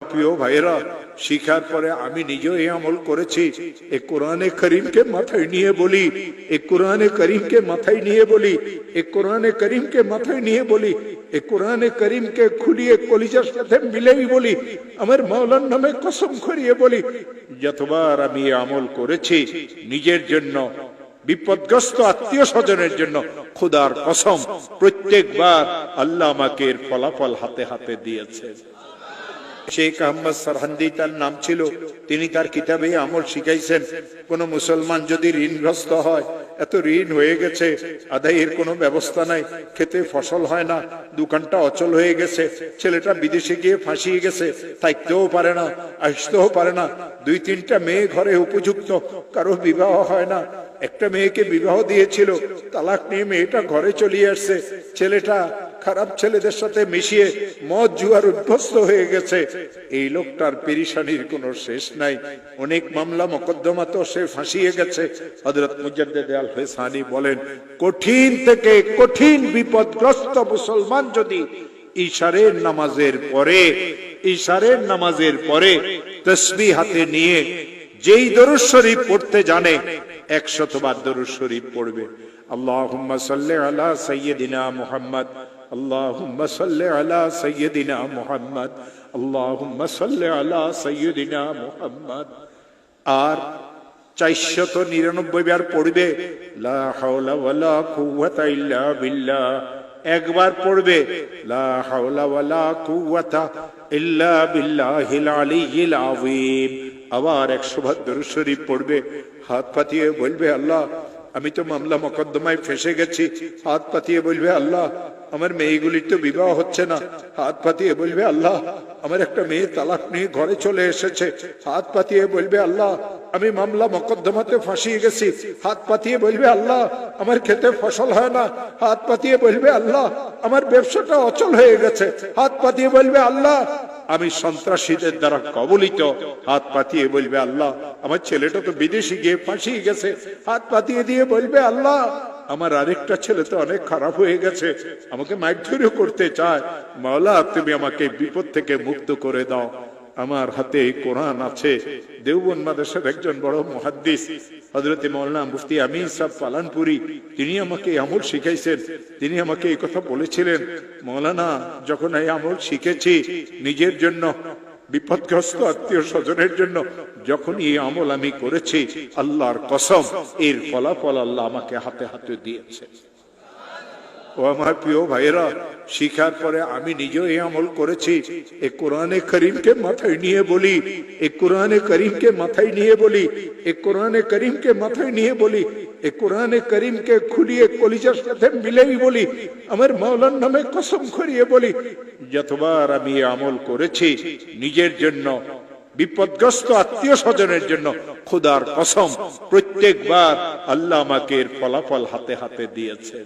প্রিয় ভাইয়েরা, শিখার পরে আমি নিজেও এই আমল করেছি। এই কোরআনে করিমকে মাথায় নিয়ে বলি, এই কোরআনে করিমকে মাথায় নিয়ে বলি, এই কোরআনে করিমকে মাথায় নিয়ে বলি, এই কোরআনে করিমকে খুলিয়ে কলিজার সাথে মিলেই বলি, আমার মাওলার নামে কসম করিয়ে বলি, যতবার আমি এই আমল করেছি নিজের জন্য, বিপদগ্রস্ত আত্মীয় স্বজনের জন্য, খোদার কসম প্রত্যেকবার আল্লাহ আমাকে এর ফলাফল হাতে হাতে দিয়েছে। শেখ আহমদ সরহান্দি তার নাম ছিল। তিনি তার কিতাবে আমল শিখাইছেন, কোন মুসলমান যদি ঋণগ্রস্ত হয়, এত ঋণ হয়ে গেছে, আদায়ের কোনো ব্যবস্থা নাই, খেতে ফসল হয় না, দোকানটা অচল হয়ে গেছে, ছেলেটা বিদেশে গিয়ে ফাঁসিয়ে গেছে, থাকতেও পারে না, আসতেও পারে না, 2-3টা মেয়ে ঘরে উপযুক্ত, কারো বিবাহ হয় না, একটা মেয়েকে বিবাহ দিয়েছিল, তালাক নিয়ে মেয়েটা ঘরে চলে আসছে, ছেলেটা খারাপ ছেলেদের সাথে মিশিয়ে মদ জুয়ার অভ্যস্ত হয়ে গেছে। এই লোকটার পেরেশানির কোনো শেষ নাই, অনেক মামলা মোকদ্দমা তো সে ফাঁসিয়ে গেছে। হযরত মুজাদ্দিদ আল ফিসানি বলেন, কঠিন থেকে কঠিন বিপদগ্রস্ত মুসলমান যদি ইশারের নামাজের পরে তাসবিহ হাতে নিয়ে যেই দরুদ শরীফ পড়তে জানে, 100 বার দরুদ শরীফ পড়বে। আল্লাহুম্মা সাল্লি আলা সাইয়্যিদিনা মুহাম্মদ, আল্লাহুম্মা সাল্লি আলা সাইয়্যিদিনা মুহাম্মদ, আল্লাহুম্মা সাল্লি আলা সাইয়্যিদিনা মুহাম্মদ। আর 499 বার পড়বে লা হাওলা ওয়ালা কুওয়াতা ইল্লা বিল্লাহ। একবার পড়বে লা হাওলা ওয়ালা কুওয়াতা ইল্লা বিল্লাহিল আলিয়্যিল আযীম। আবার 100 বার দরুদ শরীফ পড়বে, হাত পাতিয়ে বলবে, আল্লাহ আমি তো মামলা মোকদ্দমায় ফেসে গেছি। হাত পাতিয়ে বলবে, আল্লাহ আমার মেয়েগুলির তো বিবাহ হচ্ছে না। হাত পাতিয়ে বলবে, আল্লাহ আমার একটা মেয়ে তালাক নিয়ে ঘরে চলে এসেছে। হাত পাতিয়ে বলবে, আল্লাহ আমি মামলা মোকদ্দমাতে ফাঁসিয়ে গেছি। হাত পাতিয়ে বলবে, আল্লাহ আমার খেতে ফসল হয় না। হাত পাতিয়ে বলবে, আল্লাহ আমার ব্যবসাটা অচল হয়ে গেছে। হাত পাতিয়ে বলবে, আল্লাহ আমি সন্ত্রাসীদের দ্বারা কবলিত। হাত পাতিয়ে বলবে, আল্লাহ আমার ছেলেটা তো বিদেশে গিয়ে ফাঁসিয়ে গেছে। হাত পাতিয়ে দিয়ে বলবে, আল্লাহ আমার আরেকটা ছেলে তো অনেক খারাপ হয়ে গেছে, আমাকে মারধরও করতে চায়। মাওলা তুমি আমাকে বিপদ থেকে মুক্ত করে দাও। আমার হাতে কোরআন আছে। দেওবন্দ মাদ্রাসার একজন বড় মুহাদ্দিস হযরত মাওলানা মুফতি আমিন সাহেব পালানপুরি, তিনি আমাকে আমল শিখাইছেন। তিনি আমাকে এই কথা বলেছিলেন, মাওলানা যখন এই আমল শিখেছি নিজের জন্য, বিপদগ্রস্ত আত্মীয় স্বজনের জন্য, যখন এই আমল আমি করেছি, আল্লাহর কসম এর ফলাফল আল্লাহ আমাকে হাতে হাতে দিয়েছে। ও আমার প্রিয় ভাইয়েরা, শিখার পরে আমি নিজেও এই আমল করেছি। এই কোরআনে করিমকে মাথায় নিয়ে বলি, এই কোরআনে করিমকে মাথায় নিয়ে বলি, এই কোরআনে করিমকে মাথায় নিয়ে বলি, এই কোরআনে করিমকে খুলিয়ে কলিজার সাথে মিলেই বলি, আমার মাওলার নামে কসম করিয়ে বলি, যতবার আমি এই আমল করেছি নিজের জন্য, বিপদগ্রস্ত আত্মীয় স্বজনের জন্য, খোদার কসম প্রত্যেকবার আল্লাহ আমাকে এর ফলাফল হাতে হাতে দিয়েছে।